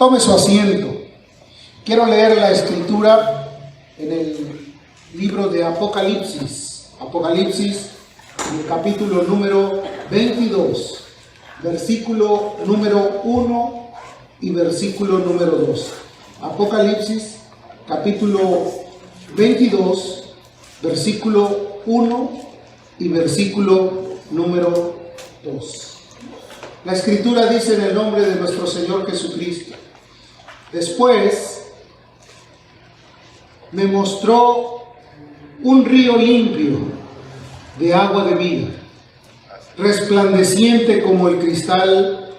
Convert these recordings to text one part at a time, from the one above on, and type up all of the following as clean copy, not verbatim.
Tome su asiento. Quiero leer la escritura en el libro de Apocalipsis. Apocalipsis, en el capítulo número 22, versículo número 1 y versículo número 2. Apocalipsis, capítulo 22, versículo 1 y versículo número 2. La escritura dice en el nombre de nuestro Señor Jesucristo: después me mostró un río limpio de agua de vida, resplandeciente como el cristal,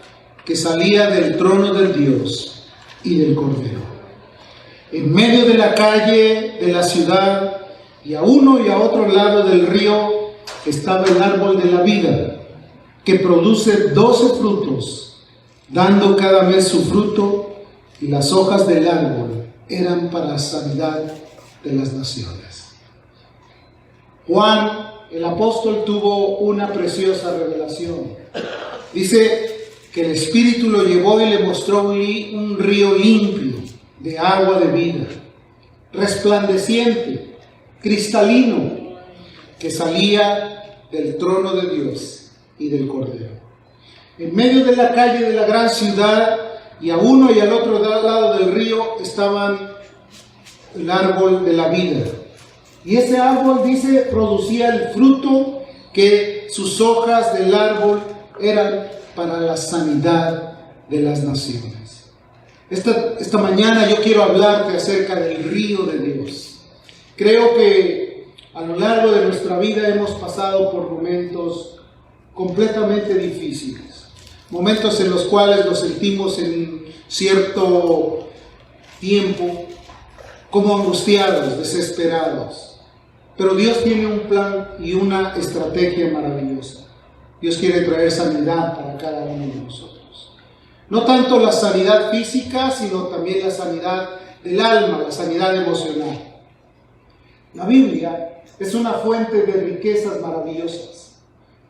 que salía del trono del Dios y del Cordero. En medio de la calle de la ciudad, y a uno y a otro lado del río, estaba el árbol de la vida, que produce 12 frutos, dando cada mes su fruto, y las hojas del árbol eran para sanidad de las naciones. Juan, el apóstol, tuvo una preciosa revelación. Dice que el Espíritu lo llevó y le mostró un río limpio de agua de vida, resplandeciente, cristalino, que salía del trono de Dios y del Cordero. En medio de la calle de la gran ciudad, y a uno y al otro lado del río, estaban el árbol de la vida. Y ese árbol, dice, producía el fruto, que sus hojas del árbol eran para la sanidad de las naciones. Esta mañana yo quiero hablarte acerca del río de Dios. Creo que a lo largo de nuestra vida hemos pasado por momentos completamente difíciles, momentos en los cuales nos sentimos en cierto tiempo como angustiados, desesperados. Pero Dios tiene un plan y una estrategia maravillosa. Dios quiere traer sanidad para cada uno de nosotros. No tanto la sanidad física, sino también la sanidad del alma, la sanidad emocional. La Biblia es una fuente de riquezas maravillosas.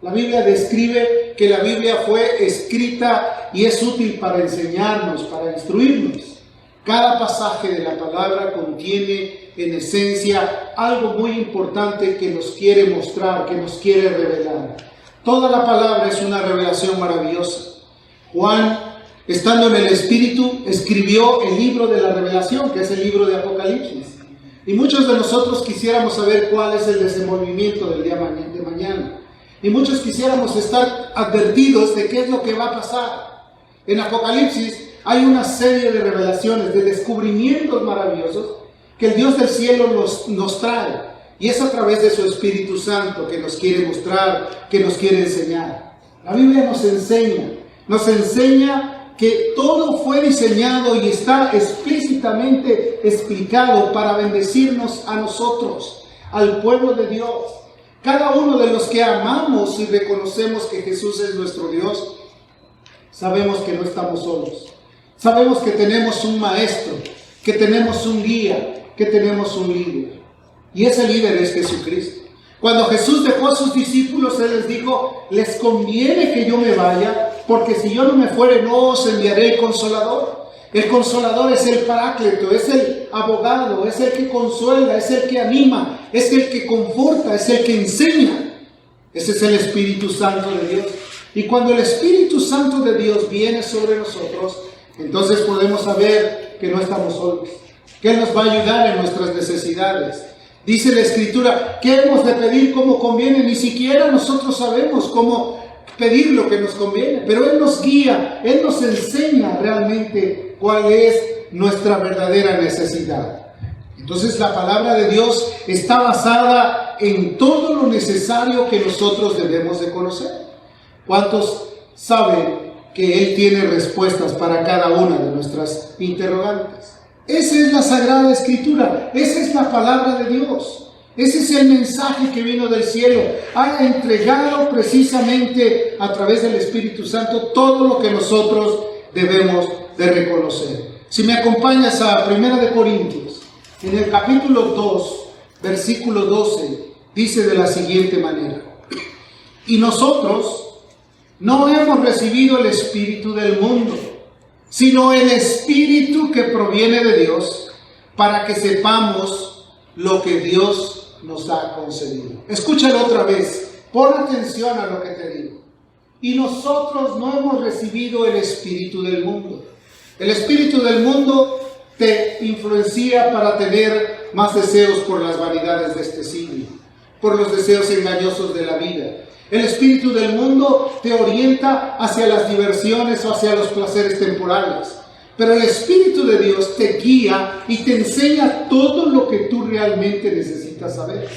La Biblia describe que la Biblia fue escrita y es útil para enseñarnos, para instruirnos. Cada pasaje de la palabra contiene en esencia algo muy importante que nos quiere mostrar, que nos quiere revelar. Toda la palabra es una revelación maravillosa. Juan, estando en el Espíritu, escribió el libro de la revelación, que es el libro de Apocalipsis. Y muchos de nosotros quisiéramos saber cuál es el desenvolvimiento del día de mañana. Y muchos quisiéramos estar advertidos de qué es lo que va a pasar. En Apocalipsis hay una serie de revelaciones, de descubrimientos maravillosos que el Dios del cielo nos trae. Y es a través de su Espíritu Santo que nos quiere mostrar, que nos quiere enseñar. La Biblia nos enseña que todo fue diseñado y está explícitamente explicado para bendecirnos a nosotros, al pueblo de Dios. Cada uno de los que amamos y reconocemos que Jesús es nuestro Dios, sabemos que no estamos solos. Sabemos que tenemos un maestro, que tenemos un guía, que tenemos un líder. Y ese líder es Jesucristo. Cuando Jesús dejó a sus discípulos, Él les dijo: les conviene que yo me vaya, porque si yo no me fuere, no os enviaré el Consolador. El Consolador es el Paráclito, es el abogado, es el que consuela, es el que anima, es el que conforta, es el que enseña. Ese es el Espíritu Santo de Dios. Y cuando el Espíritu Santo de Dios viene sobre nosotros, entonces podemos saber que no estamos solos, que Él nos va a ayudar en nuestras necesidades. Dice la Escritura que hemos de pedir como conviene. Ni siquiera nosotros sabemos cómo pedir lo que nos conviene, pero Él nos guía, Él nos enseña realmente cuál es nuestra verdadera necesidad. Entonces la palabra de Dios está basada en todo lo necesario que nosotros debemos de conocer. ¿Cuántos saben que Él tiene respuestas para cada una de nuestras interrogantes? Esa es la Sagrada Escritura, esa es la palabra de Dios, ese es el mensaje que vino del cielo. Ha entregado precisamente a través del Espíritu Santo todo lo que nosotros debemos de reconocer. Si me acompañas a 1 Corintios, en el capítulo 2, versículo 12, dice de la siguiente manera: y nosotros no hemos recibido el espíritu del mundo, sino el Espíritu que proviene de Dios, para que sepamos lo que Dios nos ha concedido. Escúchalo otra vez, pon atención a lo que te digo. Y nosotros no hemos recibido el espíritu del mundo. El espíritu del mundo te influencia para tener más deseos por las vanidades de este siglo, por los deseos engañosos de la vida. El espíritu del mundo te orienta hacia las diversiones o hacia los placeres temporales. Pero el Espíritu de Dios te guía y te enseña todo lo que tú realmente necesitas saber.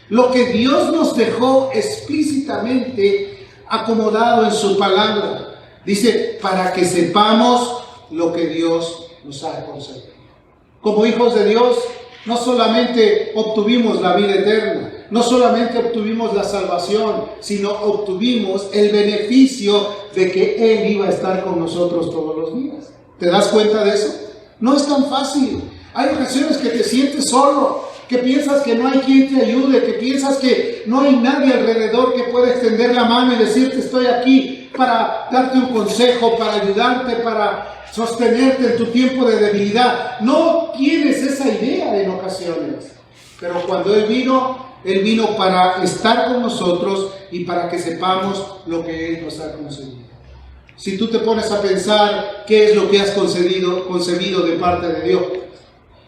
Lo que Dios nos dejó explícitamente acomodado en su palabra. Dice, para que sepamos lo que Dios nos ha concedido. Como hijos de Dios, no solamente obtuvimos la vida eterna, no solamente obtuvimos la salvación, sino obtuvimos el beneficio de que Él iba a estar con nosotros todos los días. ¿Te das cuenta de eso? No es tan fácil. Hay ocasiones que te sientes solo, que piensas que no hay quien te ayude, que piensas que no hay nadie alrededor que pueda extender la mano y decirte estoy aquí para darte un consejo, para ayudarte, para sostenerte en tu tiempo de debilidad. No tienes esa idea en ocasiones. Pero cuando Él vino para estar con nosotros y para que sepamos lo que Él nos ha concedido. Si tú te pones a pensar qué es lo que has concebido de parte de Dios,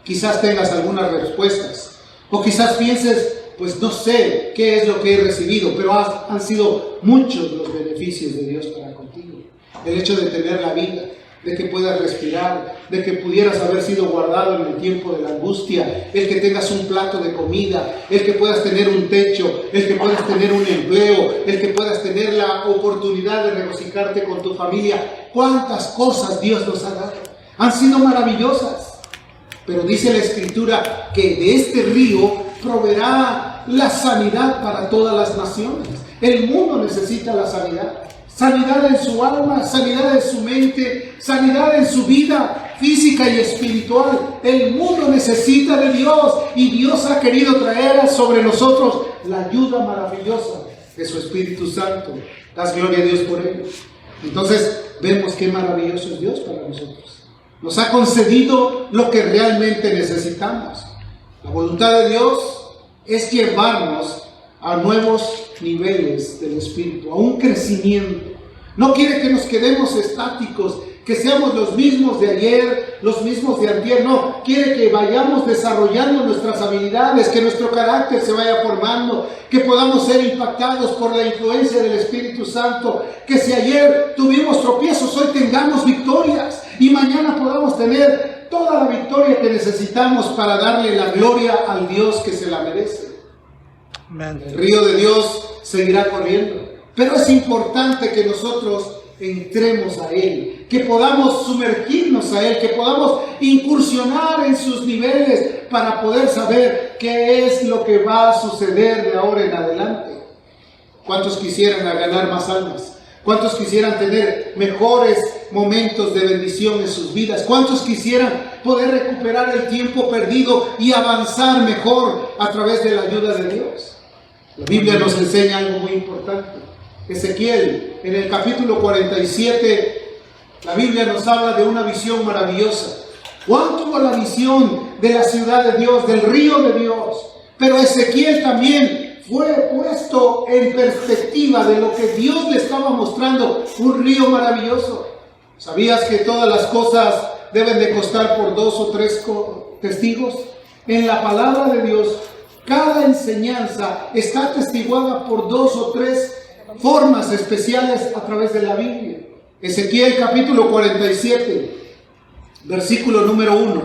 quizás tengas algunas respuestas. O quizás pienses, pues no sé qué es lo que he recibido, pero han sido muchos los beneficios de Dios para contigo. El hecho de tener la vida, de que puedas respirar, de que pudieras haber sido guardado en el tiempo de la angustia, el que tengas un plato de comida, el que puedas tener un techo, el que puedas tener un empleo, el que puedas tener la oportunidad de regocijarte con tu familia. ¿Cuántas cosas Dios nos ha dado? Han sido maravillosas. Pero dice la Escritura que de este río proveerá la sanidad para todas las naciones. El mundo necesita la sanidad. Sanidad en su alma, sanidad en su mente, sanidad en su vida física y espiritual. El mundo necesita de Dios y Dios ha querido traer sobre nosotros la ayuda maravillosa de su Espíritu Santo. Das gloria a Dios por ello. Entonces vemos qué maravilloso es Dios para nosotros. Nos ha concedido lo que realmente necesitamos. La voluntad de Dios es llevarnos a nuevos niveles del Espíritu, a un crecimiento. No quiere que nos quedemos estáticos, que seamos los mismos de ayer, los mismos de antier. No, quiere que vayamos desarrollando nuestras habilidades, que nuestro carácter se vaya formando, que podamos ser impactados por la influencia del Espíritu Santo, que si ayer tuvimos tropiezos, hoy tengamos victorias y mañana podamos tener toda la victoria que necesitamos para darle la gloria al Dios que se la merece. El río de Dios seguirá corriendo, pero es importante que nosotros entremos a Él, que podamos sumergirnos a Él, que podamos incursionar en sus niveles para poder saber qué es lo que va a suceder de ahora en adelante. ¿Cuántos quisieran ganar más almas? ¿Cuántos quisieran tener mejores momentos de bendición en sus vidas? ¿Cuántos quisieran poder recuperar el tiempo perdido y avanzar mejor a través de la ayuda de Dios? La Biblia nos enseña algo muy importante. Ezequiel, en el capítulo 47, la Biblia nos habla de una visión maravillosa. Juan tuvo la visión de la ciudad de Dios, del río de Dios. Pero Ezequiel también fue puesto en perspectiva de lo que Dios le estaba mostrando, un río maravilloso. ¿Sabías que todas las cosas deben de costar por 2 o 3 testigos? En la palabra de Dios, cada enseñanza está atestiguada por 2 o 3 formas especiales a través de la Biblia. Ezequiel capítulo 47, versículo número 1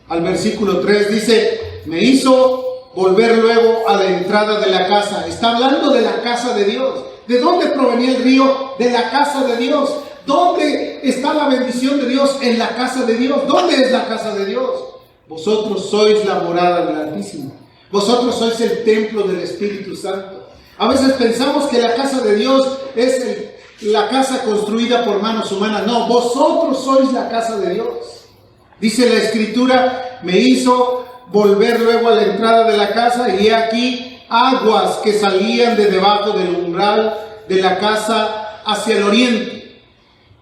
al versículo 3 dice: me hizo volver luego a la entrada de la casa. Está hablando de la casa de Dios. ¿De dónde provenía el río? De la casa de Dios. ¿Dónde está la bendición de Dios? En la casa de Dios. ¿Dónde es la casa de Dios? Vosotros sois la morada del Altísimo. Vosotros sois el templo del Espíritu Santo. A veces pensamos que la casa de Dios es la casa construida por manos humanas. No, vosotros sois la casa de Dios. Dice la Escritura: me hizo volver luego a la entrada de la casa, y he aquí aguas que salían de debajo del umbral de la casa hacia el oriente.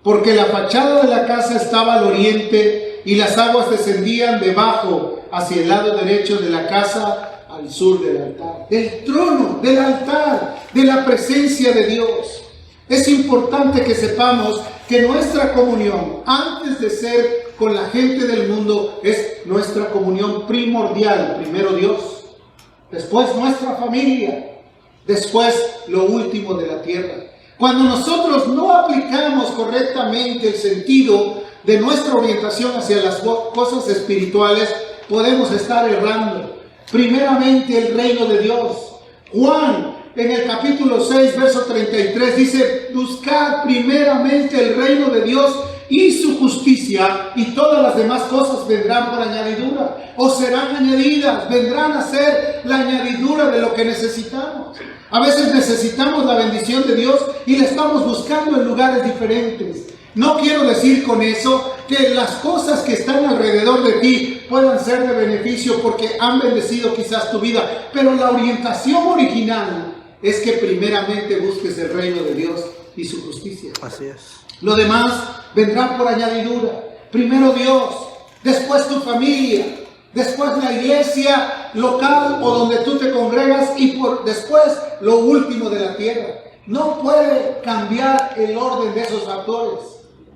porque la fachada de la casa estaba al oriente y las aguas descendían debajo hacia el lado derecho de la casa al sur del altar. Del trono, del altar, de la presencia de Dios. Es importante que sepamos que nuestra comunión, antes de ser con la gente del mundo, es nuestra comunión primordial. Primero Dios, después nuestra familia, después lo último de la tierra. Cuando nosotros no aplicamos correctamente el sentido de nuestra orientación hacia las cosas espirituales, podemos estar errando. Primeramente el reino de Dios. Juan, en el capítulo 6, verso 33, dice: buscad primeramente el reino de Dios y su justicia, y todas las demás cosas vendrán por añadidura, o serán añadidas, vendrán a ser la añadidura de lo que necesitamos. A veces necesitamos la bendición de Dios y la estamos buscando en lugares diferentes. No quiero decir con eso que las cosas que están alrededor de ti puedan ser de beneficio porque han bendecido quizás tu vida, pero la orientación original es que primeramente busques el reino de Dios y su justicia. Así es. Lo demás vendrá por añadidura. Primero Dios, después tu familia, después la iglesia local o donde tú te congregas y después lo último de la tierra. No puede cambiar el orden de esos factores.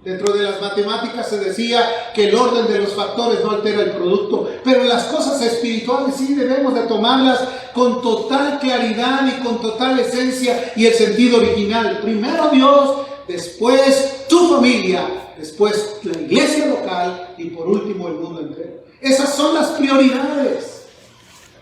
Dentro de las matemáticas se decía que el orden de los factores no altera el producto, pero las cosas espirituales sí debemos de tomarlas con total claridad y con total esencia y el sentido original. Primero Dios, después tu familia, después la iglesia local y por último el mundo entero. Esas son las prioridades.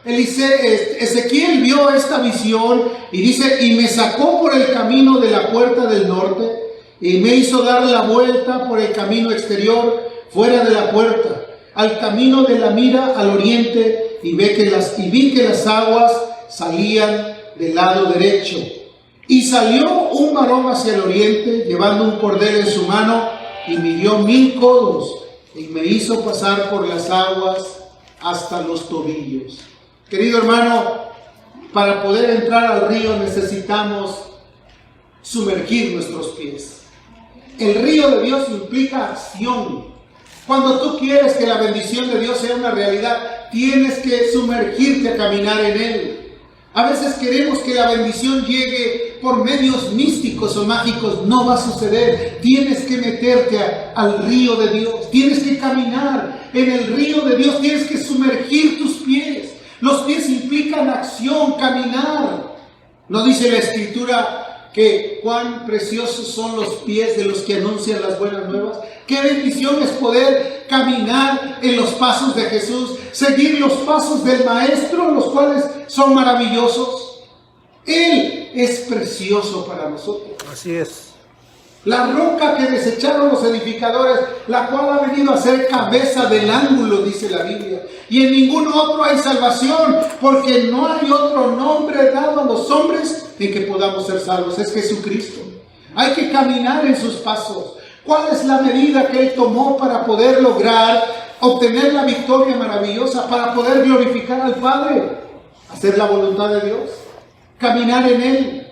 Ezequiel vio esta visión y dice: y me sacó por el camino de la puerta del norte y me hizo dar la vuelta por el camino exterior fuera de la puerta, al camino de la mira al oriente, y vi que las aguas salían del lado derecho. Y salió un varón hacia el oriente, llevando un cordel en su mano, y midió 1000 codos, y me hizo pasar por las aguas hasta los tobillos. Querido hermano, para poder entrar al río necesitamos sumergir nuestros pies. El río de Dios implica acción. Cuando tú quieres que la bendición de Dios sea una realidad, tienes que sumergirte a caminar en él. A veces queremos que la bendición llegue por medios místicos o mágicos. No va a suceder. Tienes que meterte al río de Dios. Tienes que caminar en el río de Dios. Tienes que sumergir tus pies. Los pies implican acción, caminar. ¿No dice la Escritura que cuán preciosos son los pies de los que anuncian las buenas nuevas? Qué bendición es poder caminar en los pasos de Jesús, seguir los pasos del Maestro, los cuales son maravillosos. Él es precioso para nosotros. Así es. La roca que desecharon los edificadores, la cual ha venido a ser cabeza del ángulo, dice la Biblia. Y en ningún otro hay salvación, porque no hay otro nombre dado a los hombres en que podamos ser salvos. Es Jesucristo. Hay que caminar en sus pasos. ¿Cuál es la medida que Él tomó para poder lograr obtener la victoria maravillosa, para poder glorificar al Padre? Hacer la voluntad de Dios, caminar en Él.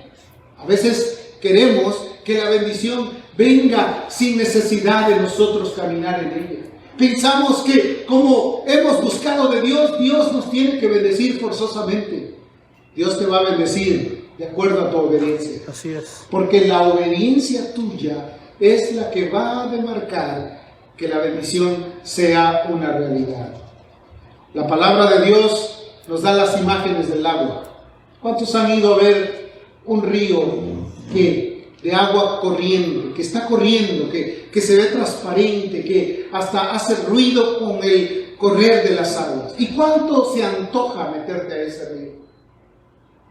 A veces queremos que la bendición venga sin necesidad de nosotros caminar en ella. Pensamos que como hemos buscado de Dios, Dios nos tiene que bendecir forzosamente. Dios te va a bendecir de acuerdo a tu obediencia. Así es. Porque la obediencia tuya es la que va a demarcar que la bendición sea una realidad. La palabra de Dios nos da las imágenes del agua. ¿Cuántos han ido a ver un río de agua corriente, que está corriendo, que se ve transparente, que hasta hace ruido con el correr de las aguas? ¿Y cuánto se antoja meterte a ese río?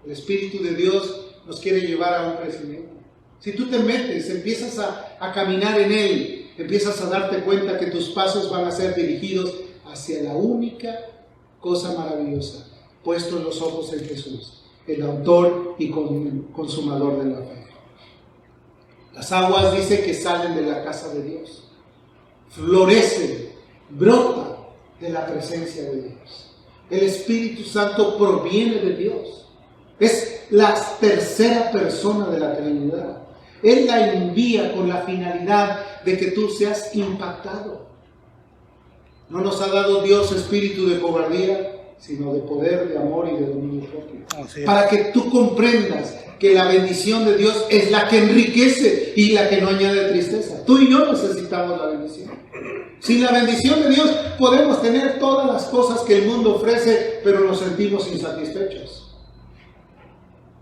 El Espíritu de Dios nos quiere llevar a un crecimiento. Si tú te metes, empiezas a caminar en Él, empiezas a darte cuenta que tus pasos van a ser dirigidos hacia la única cosa maravillosa, puestos los ojos en Jesús, el autor y consumador de la fe. Las aguas dice que salen de la casa de Dios, florecen, brotan de la presencia de Dios. El Espíritu Santo proviene de Dios. Es la tercera persona de la Trinidad. Él la envía con la finalidad de que tú seas impactado. No nos ha dado Dios espíritu de cobardía, sino de poder, de amor y de dominio propio. Para que tú comprendas que la bendición de Dios es la que enriquece y la que no añade tristeza. Tú y yo necesitamos la bendición. Sin la bendición de Dios podemos tener todas las cosas que el mundo ofrece, pero nos sentimos insatisfechos.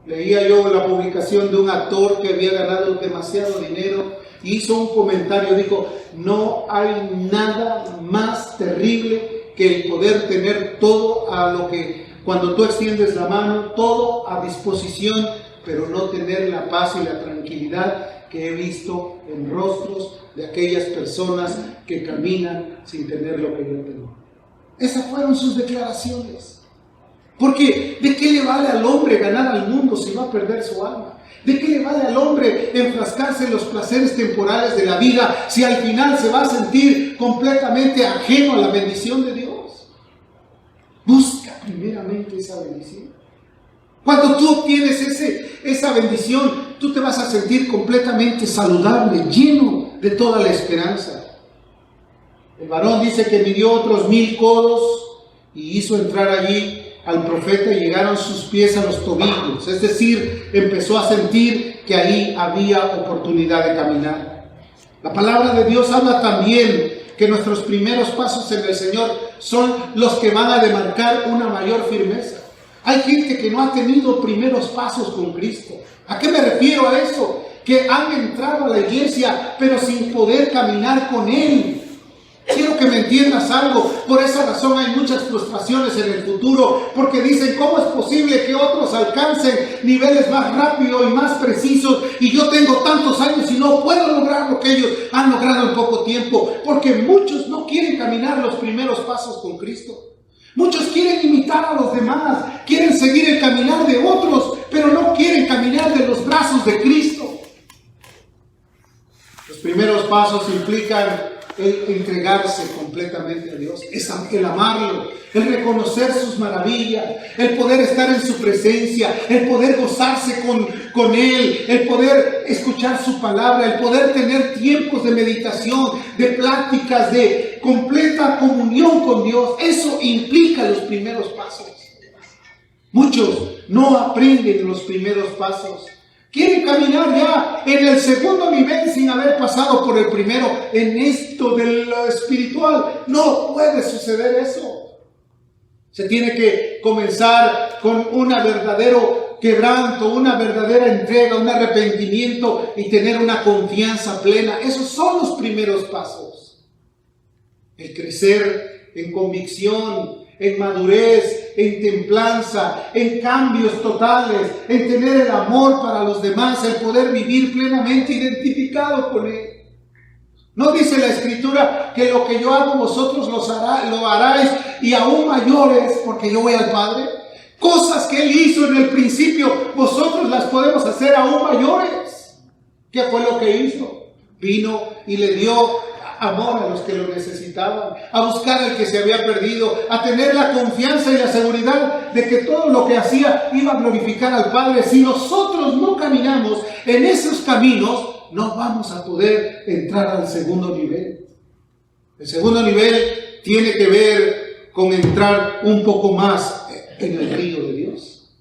Leía yo la publicación de un actor que había ganado demasiado dinero. Hizo un comentario, dijo: no hay nada más terrible que el poder tener todo a lo que, cuando tú extiendes la mano, todo a disposición, pero no tener la paz y la tranquilidad que he visto en rostros de aquellas personas que caminan sin tener lo que yo tengo. Esas fueron sus declaraciones. Porque ¿de qué le vale al hombre ganar al mundo si va a perder su alma? ¿De qué le vale al hombre enfrascarse en los placeres temporales de la vida si al final se va a sentir completamente ajeno a la bendición de Dios? Busca primeramente esa bendición. Cuando tú obtienes esa bendición, tú te vas a sentir completamente saludable, lleno de toda la esperanza. El varón dice que midió otros 1000 codos y hizo entrar allí al profeta y llegaron sus pies a los tobillos. Es decir, empezó a sentir que ahí había oportunidad de caminar. La palabra de Dios habla también que nuestros primeros pasos en el Señor son los que van a demarcar una mayor firmeza. Hay gente que no ha tenido primeros pasos con Cristo. ¿A qué me refiero a eso? Que han entrado a la iglesia pero sin poder caminar con Él. Quiero que me entiendas algo. Por esa razón hay muchas frustraciones en el futuro, porque dicen: ¿cómo es posible que otros alcancen niveles más rápidos y más precisos y yo tengo tantos años y no puedo lograr lo que ellos han logrado en poco tiempo? Porque muchos no quieren caminar los primeros pasos con Cristo. Muchos quieren imitar a los demás, quieren seguir el caminar de otros, pero no quieren caminar de los brazos de Cristo. Los primeros pasos implican el entregarse completamente a Dios, el amarlo, el reconocer sus maravillas, el poder estar en su presencia, el poder gozarse con Él, el poder escuchar su palabra, el poder tener tiempos de meditación, de pláticas, de completa comunión con Dios. Eso implica los primeros pasos. Muchos no aprenden los primeros pasos. Quieren caminar ya en el segundo nivel sin haber pasado por el primero. En esto de lo espiritual no puede suceder eso. Se tiene que comenzar con un verdadero quebranto, una verdadera entrega, un arrepentimiento y tener una confianza plena. Esos son los primeros pasos. El crecer en convicción, en madurez, en templanza, en cambios totales, en tener el amor para los demás, el poder vivir plenamente identificado con Él. ¿No dice la Escritura que lo que yo hago vosotros lo haráis y aún mayores porque yo voy al Padre? Cosas que Él hizo en el principio, vosotros las podemos hacer aún mayores. ¿Qué fue lo que hizo? Vino y le dio amor a los que lo necesitaban, a buscar al que se había perdido, a tener la confianza y la seguridad de que todo lo que hacía iba a glorificar al Padre. Si nosotros no caminamos en esos caminos, no vamos a poder entrar al segundo nivel. El segundo nivel tiene que ver con entrar un poco más en el río de Dios.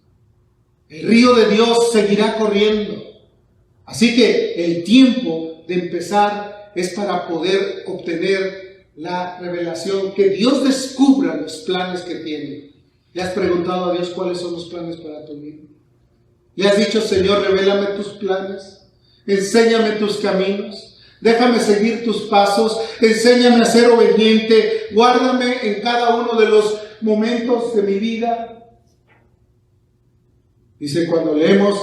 El río de Dios seguirá corriendo. Así que el tiempo de empezar es para poder obtener la revelación, que Dios descubra los planes que tiene. ¿Le has preguntado a Dios cuáles son los planes para tu vida? ¿Le has dicho: Señor, revélame tus planes? Enséñame tus caminos. Déjame seguir tus pasos. Enséñame a ser obediente. Guárdame en cada uno de los momentos de mi vida. Dice, cuando leemos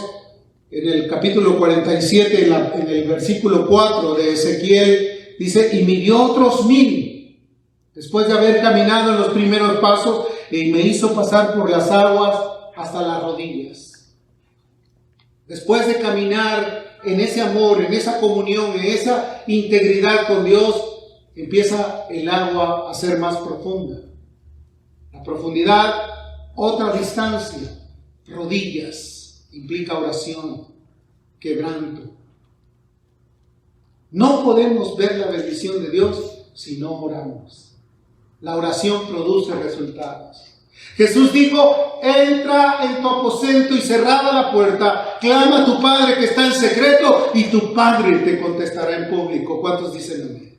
en el capítulo 47, en el versículo 4 de Ezequiel, dice: y midió otros 1000, después de haber caminado en los primeros pasos, y me hizo pasar por las aguas hasta las rodillas. Después de caminar en ese amor, en esa comunión, en esa integridad con Dios, empieza el agua a ser más profunda. La profundidad, otra distancia, rodillas. Implica oración, quebranto, No podemos ver la bendición de Dios si no oramos. La oración produce resultados. Jesús dijo: entra en tu aposento y cerrada la puerta, clama a tu Padre que está en secreto y tu Padre te contestará en público. ¿Cuántos dicen amén?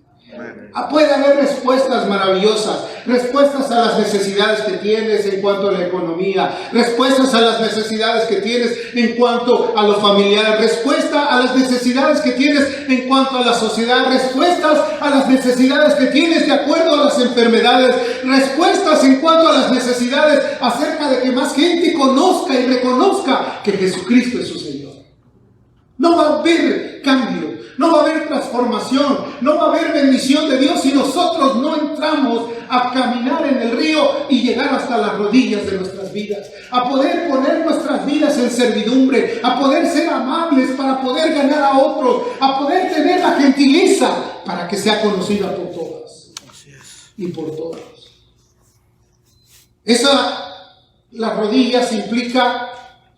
Puede haber respuestas maravillosas, respuestas a las necesidades que tienes en cuanto a la economía, respuestas a las necesidades que tienes en cuanto a lo familiar, respuesta a las necesidades que tienes en cuanto a la sociedad, respuestas a las necesidades que tienes de acuerdo a las enfermedades, respuestas en cuanto a las necesidades acerca de que más gente conozca y reconozca que Jesucristo es su Señor. No va a haber cambio, no va a haber transformación, no va a haber bendición de Dios si nosotros no entramos a caminar en el río y llegar hasta las rodillas de nuestras vidas, a poder poner nuestras vidas en servidumbre, a poder ser amables para poder ganar a otros, a poder tener la gentileza para que sea conocida por todas y por todos. Las rodillas implica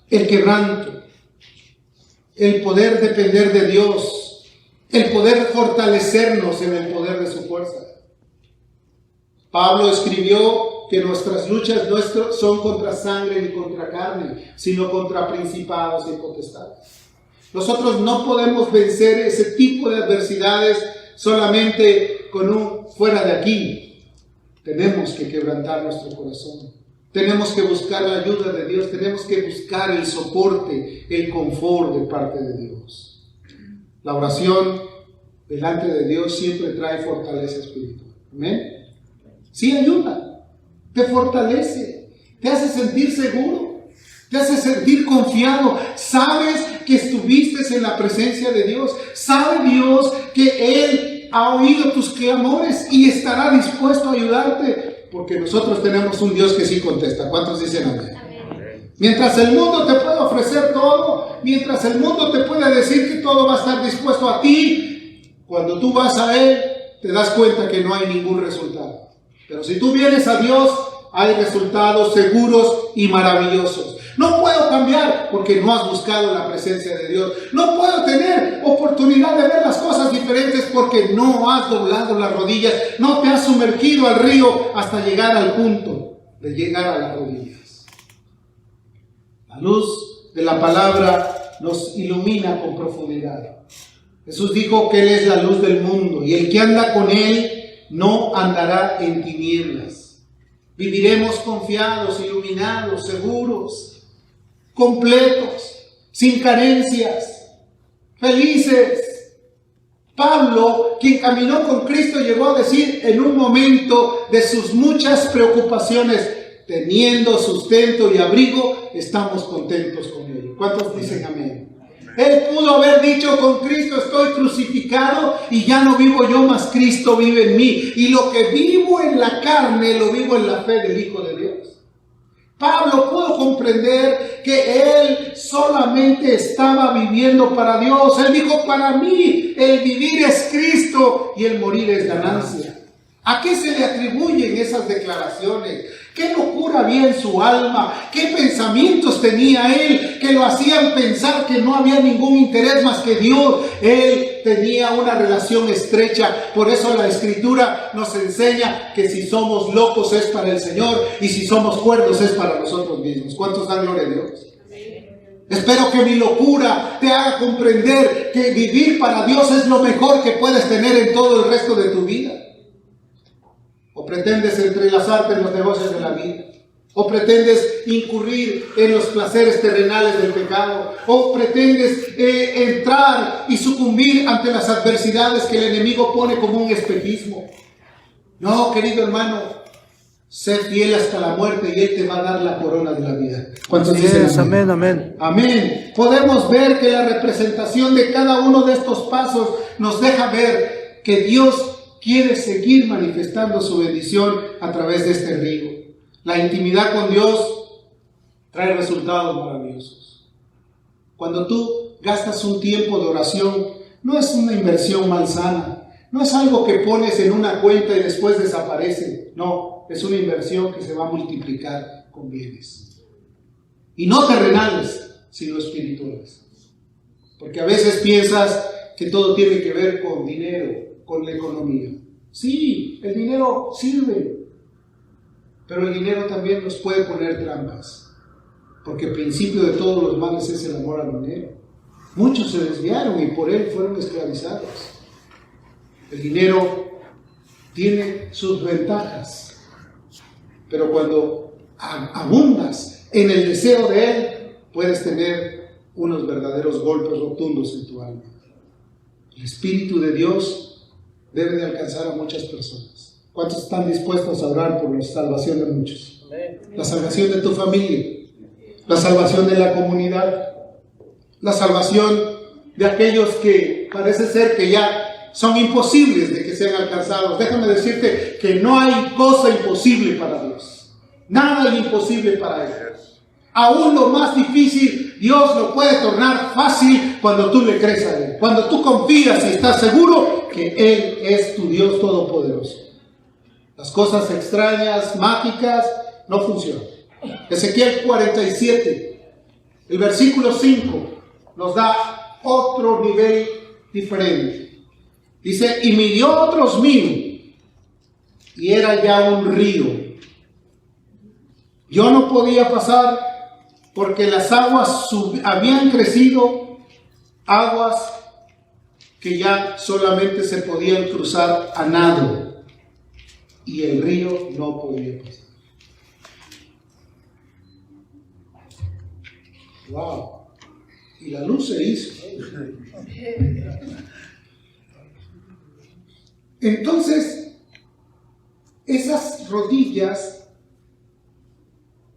el quebranto, el poder depender de Dios, el poder fortalecernos en el poder de su fuerza. Pablo escribió que nuestras luchas no son contra sangre ni contra carne, sino contra principados y potestades. Nosotros no podemos vencer ese tipo de adversidades solamente con un fuera de aquí. Tenemos que quebrantar nuestro corazón. Tenemos que buscar la ayuda de Dios. Tenemos que buscar el soporte, el confort de parte de Dios. La oración delante de Dios siempre trae fortaleza espiritual. ¿Amén? Sí, ayuda. Te fortalece. Te hace sentir seguro. Te hace sentir confiado. Sabes que estuviste en la presencia de Dios. Sabe Dios que Él ha oído tus clamores y estará dispuesto a ayudarte. Porque nosotros tenemos un Dios que sí contesta. ¿Cuántos dicen amén? Mientras el mundo te puede ofrecer todo, mientras el mundo te puede decir que todo va a estar dispuesto a ti, cuando tú vas a Él, te das cuenta que no hay ningún resultado. Pero si tú vienes a Dios, hay resultados seguros y maravillosos. No puedo cambiar porque no has buscado la presencia de Dios. No puedo tener oportunidad de ver las cosas diferentes porque no has doblado las rodillas. No te has sumergido al río hasta llegar al punto de llegar a las rodillas. La luz de la palabra nos ilumina con profundidad. Jesús dijo que Él es la luz del mundo y el que anda con Él no andará en tinieblas. Viviremos confiados, iluminados, seguros, completos, sin carencias, felices. Pablo, quien caminó con Cristo, llegó a decir en un momento de sus muchas preocupaciones: teniendo sustento y abrigo, estamos contentos con Él. ¿Cuántos dicen amén? Él pudo haber dicho: con Cristo estoy crucificado y ya no vivo yo, mas Cristo vive en mí. Y lo que vivo en la carne, lo vivo en la fe del Hijo de Dios. Pablo pudo comprender que él solamente estaba viviendo para Dios. Él dijo: para mí el vivir es Cristo y el morir es ganancia. ¿A qué se le atribuyen esas declaraciones? ¿Qué locura había en su alma? ¿Qué pensamientos tenía él que lo hacían pensar que no había ningún interés más que Dios? Él tenía una relación estrecha. Por eso la Escritura nos enseña que si somos locos es para el Señor y si somos cuerdos es para nosotros mismos. ¿Cuántos dan gloria a Dios? Espero que mi locura te haga comprender que vivir para Dios es lo mejor que puedes tener en todo el resto de tu vida. ¿O pretendes entrelazarte en los negocios de la vida? ¿O pretendes incurrir en los placeres terrenales del pecado? ¿O pretendes entrar y sucumbir ante las adversidades que el enemigo pone como un espejismo? No, querido hermano, sé fiel hasta la muerte y Él te va a dar la corona de la vida. ¿Cuántos dicen amén? Amén, amén. Amén. Podemos ver que la representación de cada uno de estos pasos nos deja ver que Dios quiere seguir manifestando su bendición a través de este río. La intimidad con Dios trae resultados maravillosos. Cuando tú gastas un tiempo de oración, no es una inversión malsana, no es algo que pones en una cuenta y después desaparece. No, es una inversión que se va a multiplicar con bienes. Y no terrenales, sino espirituales. Porque a veces piensas que todo tiene que ver con dinero, con la economía. Sí, el dinero sirve, pero el dinero también nos puede poner trampas, porque el principio de todos los males es el amor al dinero. Muchos se desviaron y por él fueron esclavizados. El dinero tiene sus ventajas, pero cuando abundas en el deseo de él, puedes tener unos verdaderos golpes rotundos en tu alma. El Espíritu de Dios debe de alcanzar a muchas personas. ¿Cuántos están dispuestos a orar por la salvación de muchos? La salvación de tu familia, la salvación de la comunidad, la salvación de aquellos que parece ser que ya son imposibles de que sean alcanzados. Déjame decirte que no hay cosa imposible para Dios. Nada es imposible para Él. Aún lo más difícil, Dios lo puede tornar fácil cuando tú le crees a Él. Cuando tú confías y estás seguro que Él es tu Dios todopoderoso. Las cosas extrañas, mágicas, no funcionan. Ezequiel 47, el versículo 5, nos da otro nivel diferente. Dice, y midió otros 1000, y era ya un río. Yo no podía pasar porque las aguas habían crecido, aguas que ya solamente se podían cruzar a nado, y el río no podía pasar. ¡Wow! Y la luz se hizo. Entonces, esas rodillas,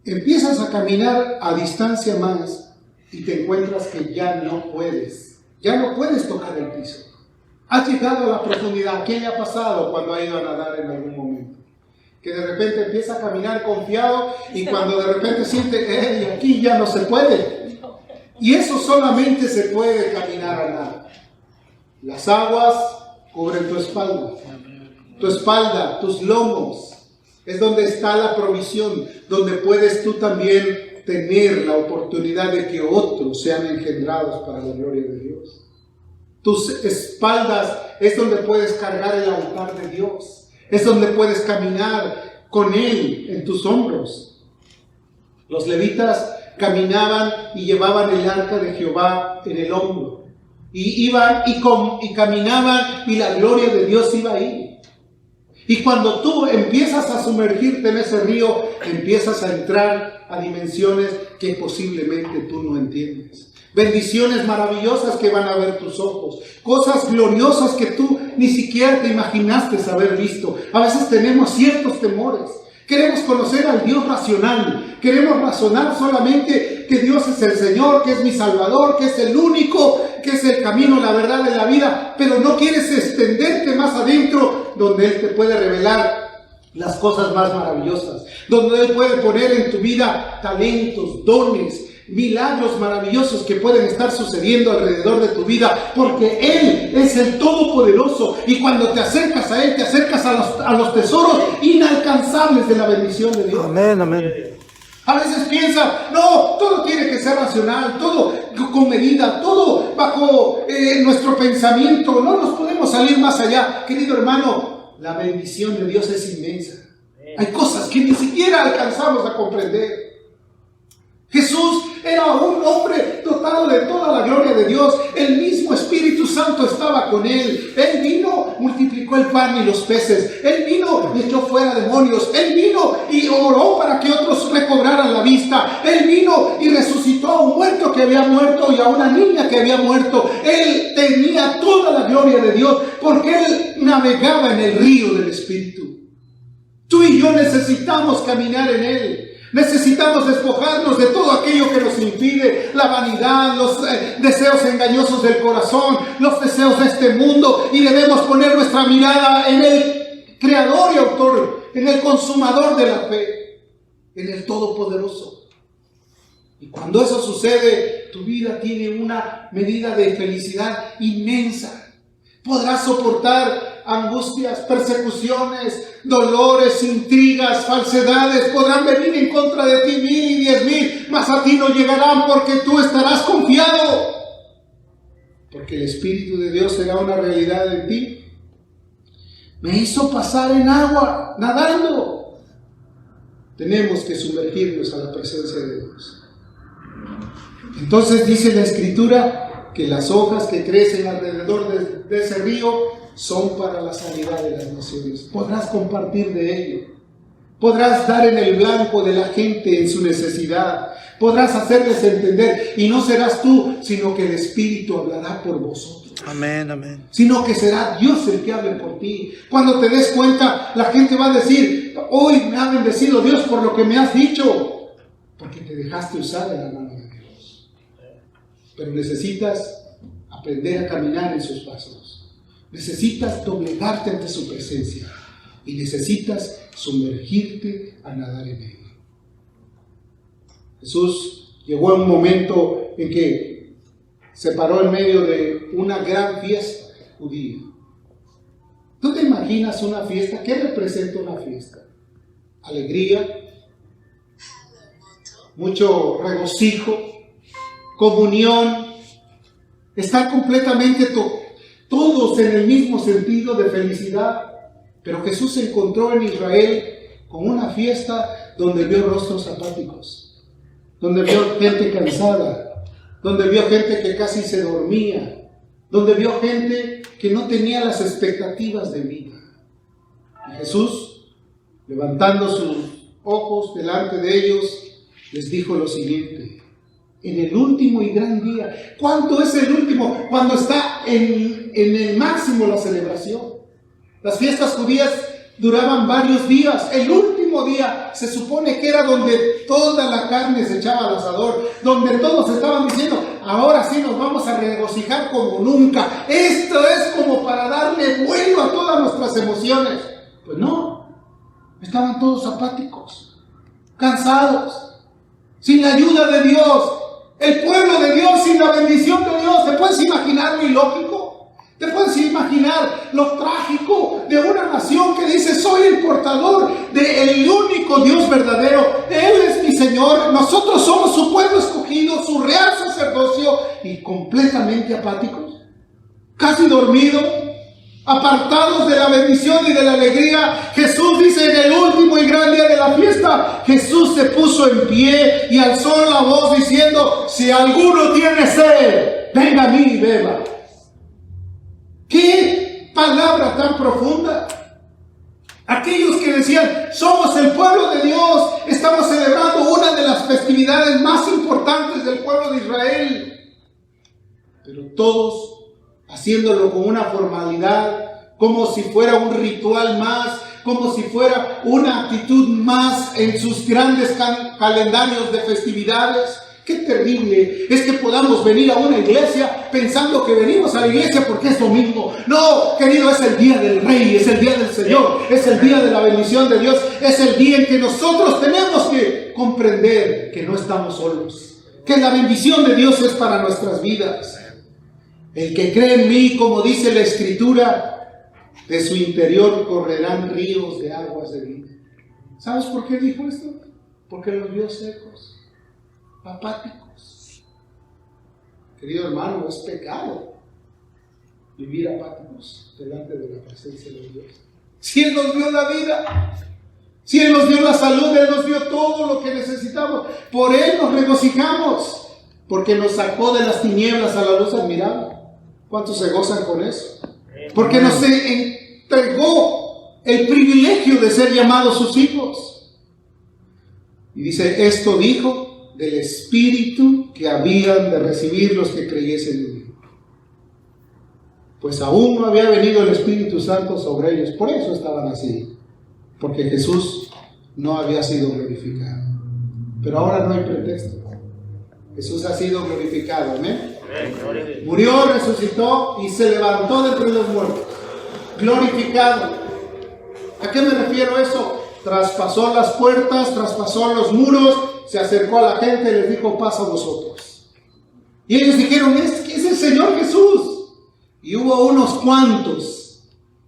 empiezas a caminar a distancia más y te encuentras que ya no puedes tocar el piso. Has llegado a la profundidad. ¿Qué le ha pasado cuando ha ido a nadar en algún momento? Que de repente empieza a caminar confiado y cuando de repente siente, aquí ya no se puede. Y eso solamente se puede caminar a nada. Las aguas cubren tu espalda, tus lomos. Es donde está la provisión, donde puedes tú también tener la oportunidad de que otros sean engendrados para la gloria de Dios. Tus espaldas es donde puedes cargar el altar de Dios. Es donde puedes caminar con Él en tus hombros. Los levitas caminaban y llevaban el arca de Jehová en el hombro. Y iban y caminaban y la gloria de Dios iba ahí. Y cuando tú empiezas a sumergirte en ese río, empiezas a entrar a dimensiones que posiblemente tú no entiendes. Bendiciones maravillosas que van a ver tus ojos. Cosas gloriosas que tú ni siquiera te imaginaste haber visto. A veces tenemos ciertos temores. Queremos conocer al Dios racional. Queremos razonar solamente que Dios es el Señor, que es mi Salvador, que es el único, que es el camino, la verdad de la vida. Pero no quieres extenderte más adentro, donde Él te puede revelar las cosas más maravillosas. Donde Él puede poner en tu vida talentos, dones, milagros maravillosos que pueden estar sucediendo alrededor de tu vida, porque Él es el Todopoderoso, y cuando te acercas a Él, te acercas a los tesoros inalcanzables de la bendición de Dios. Amén, amén. A veces piensa, no, todo tiene que ser racional, todo con medida, todo bajo nuestro pensamiento, no nos podemos salir más allá. Querido hermano, la bendición de Dios es inmensa. Hay cosas que ni siquiera alcanzamos a comprender. Jesús era un hombre dotado de toda la gloria de Dios. El mismo Espíritu Santo estaba con Él. Él vino, multiplicó el pan y los peces. Él vino y echó fuera demonios. Él vino y oró para que otros recobraran la vista. Él vino y resucitó a un muerto que había muerto y a una niña que había muerto. Él tenía toda la gloria de Dios porque Él navegaba en el río del Espíritu. Tú y yo necesitamos caminar en Él. Necesitamos despojarnos de todo aquello que nos impide, la vanidad, los deseos engañosos del corazón, los deseos de este mundo, y debemos poner nuestra mirada en el Creador y Autor, en el Consumador de la fe, en el Todopoderoso. Y cuando eso sucede, tu vida tiene una medida de felicidad inmensa. Podrás soportar angustias, persecuciones, dolores, intrigas, falsedades. Podrán venir en contra de ti 1000 y 10,000, mas a ti no llegarán porque tú estarás confiado. porque el Espíritu de Dios será una realidad en ti. Me hizo pasar en agua, nadando. Tenemos que sumergirnos a la presencia de Dios. Entonces dice la Escritura que las hojas que crecen alrededor de ese río son para la sanidad de las naciones. Podrás compartir de ello. Podrás dar en el blanco de la gente en su necesidad. Podrás hacerles entender. Y no serás tú, sino que el Espíritu hablará por vosotros. Amén, amén. Sino que será Dios el que hable por ti. Cuando te des cuenta, la gente va a decir: hoy me ha bendecido Dios por lo que me has dicho. Porque te dejaste usar en la mano de Dios. Pero necesitas aprender a caminar en sus pasos. Necesitas doblegarte ante su presencia. Y necesitas sumergirte a nadar en él. Jesús llegó a un momento en que se paró en medio de una gran fiesta judía. ¿Tú te imaginas una fiesta? ¿Qué representa una fiesta? Alegría, mucho regocijo, comunión, estar completamente todos en el mismo sentido de felicidad. Pero Jesús se encontró en Israel con una fiesta donde vio rostros apáticos, donde vio gente cansada, donde vio gente que casi se dormía, donde vio gente que no tenía las expectativas de vida. Y Jesús, levantando sus ojos delante de ellos, les dijo lo siguiente: en el último y gran día. ¿Cuánto es el último? Cuando está en el máximo la celebración. Las fiestas judías duraban varios días. El último día se supone que era donde toda la carne se echaba al asador, donde todos estaban diciendo: ahora sí nos vamos a regocijar como nunca. Esto es como para darle vuelo a todas nuestras emociones. Pues no, estaban todos apáticos, cansados, sin la ayuda de Dios. El pueblo de Dios sin la bendición de Dios. ¿Te puedes imaginar lo ilógico? ¿Te puedes imaginar lo trágico de una nación que dice: soy el portador del único Dios verdadero, Él es mi Señor, nosotros somos su pueblo escogido, su real sacerdocio, y completamente apáticos, casi dormidos, apartados de la bendición y de la alegría? Jesús dice: en el último y gran día de la fiesta, Jesús se puso en pie y alzó la voz diciendo: si alguno tiene sed, venga a mí y beba. ¡Qué palabra tan profunda! Aquellos que decían: somos el pueblo de Dios, estamos celebrando una de las festividades más importantes del pueblo de Israel. Pero todos haciéndolo con una formalidad, como si fuera un ritual más, como si fuera una actitud más en sus grandes calendarios de festividades. Qué terrible es que podamos venir a una iglesia pensando que venimos a la iglesia porque es domingo. No, querido, es el día del Rey, es el día del Señor, es el día de la bendición de Dios, es el día en que nosotros tenemos que comprender que no estamos solos, que la bendición de Dios es para nuestras vidas. El que cree en mí, como dice la Escritura, de su interior correrán ríos de aguas de vida. ¿Sabes por qué dijo esto? Porque los vio secos, apáticos. Querido hermano, es pecado vivir apáticos delante de la presencia de Dios. Si Él nos dio la vida, si Él nos dio la salud, Él nos dio todo lo que necesitamos, por Él nos regocijamos, porque nos sacó de las tinieblas a la luz admirable. ¿Cuántos se gozan con eso? Porque nos entregó el privilegio de ser llamados sus hijos. Y dice: esto dijo del Espíritu que habían de recibir los que creyesen en Él. Pues aún no había venido el Espíritu Santo sobre ellos, por eso estaban así, porque Jesús no había sido glorificado. Pero ahora no hay pretexto. Jesús ha sido glorificado, amén. Murió, resucitó y se levantó de entre los muertos, glorificado. ¿A qué me refiero a eso? Traspasó las puertas, traspasó los muros, se acercó a la gente y les dijo: pasa a vosotros. Y ellos dijeron: es el Señor Jesús. Y hubo unos cuantos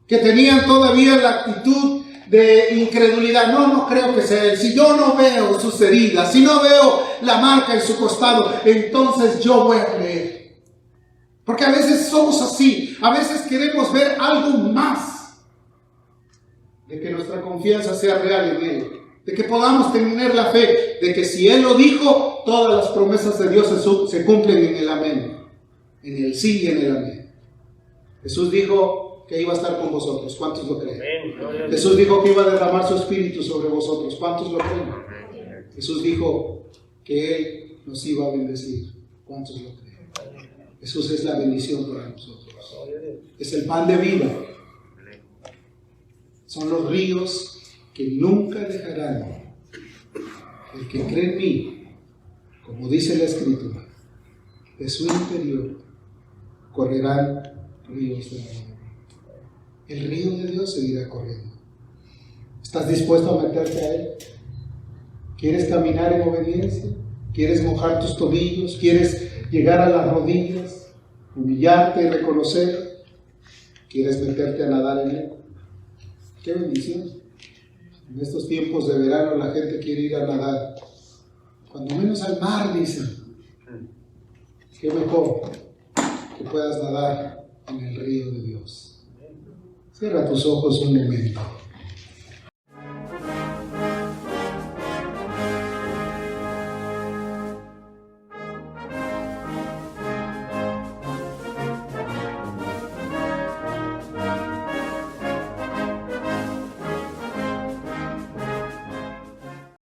que tenían todavía la actitud de incredulidad. No creo que sea Él. Si yo no veo sus heridas, si no veo la marca en su costado, entonces yo voy a creer. Porque a veces somos así, a veces queremos ver algo más de que nuestra confianza sea real en Él, de que podamos tener la fe, de que si Él lo dijo, todas las promesas de Dios se cumplen en el amén, en el sí y en el amén. Jesús dijo que iba a estar con vosotros, ¿cuántos lo creen? Jesús dijo que iba a derramar su espíritu sobre vosotros, ¿cuántos lo creen? Jesús dijo que Él nos iba a bendecir, ¿cuántos lo creen? Jesús es la bendición para nosotros, es el pan de vida, son los ríos que nunca dejarán. El que cree en mí, como dice la Escritura, de su interior correrán ríos de agua. El río de Dios seguirá corriendo. ¿Estás dispuesto a meterte a Él? ¿Quieres caminar en obediencia? ¿Quieres mojar tus tobillos? ¿Quieres llegar a las rodillas? ¿Humillarte y reconocer? ¿Quieres meterte a nadar en Él? ¡Qué bendición! En estos tiempos de verano la gente quiere ir a nadar, cuando menos al mar, dicen. Qué mejor que puedas nadar en el río de Dios. Cierra tus ojos un momento.